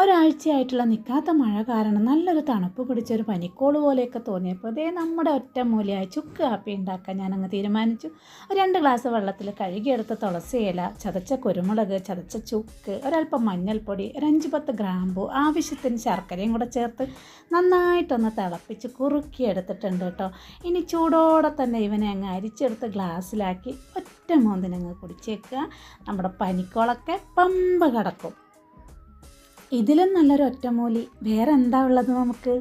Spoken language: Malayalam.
ഒരാഴ്ചയായിട്ടുള്ള നിൽക്കാത്ത മഴ കാരണം നല്ലൊരു തണുപ്പ് പിടിച്ചൊരു പനിക്കോള് പോലെയൊക്കെ തോന്നിയപ്പോൾ അതേ നമ്മുടെ ഒറ്റമൂലിയായ ചുക്ക് കാപ്പി ഉണ്ടാക്കാൻ ഞാനങ്ങ് തീരുമാനിച്ചു. 2 ഗ്ലാസ് വെള്ളത്തിൽ കഴുകിയെടുത്ത തുളസി ഇല, ചതച്ച കുരുമുളക്, ചതച്ച ചുക്ക്, ഒരല്പം മഞ്ഞൾപ്പൊടി, ഒരു 5-10 ഗ്രാമ്പു, ആവശ്യത്തിന് ശർക്കരയും കൂടെ ചേർത്ത് നന്നായിട്ടൊന്ന് തിളപ്പിച്ച് കുറുക്കിയെടുത്തിട്ടുണ്ട് കേട്ടോ. ഇനി ചൂടോടെ തന്നെ ഇവനെ അങ്ങ് അരിച്ചെടുത്ത് ഗ്ലാസ്സിലാക്കി ഒറ്റ മോന്തിനങ്ങ് കുടിച്ചേക്കുക. നമ്മുടെ പനിക്കോളൊക്കെ പമ്പ കിടക്കും. ഇതിലും നല്ലൊരു ഒറ്റമൂലി വേറെ എന്താ ഉള്ളത് നമുക്ക്?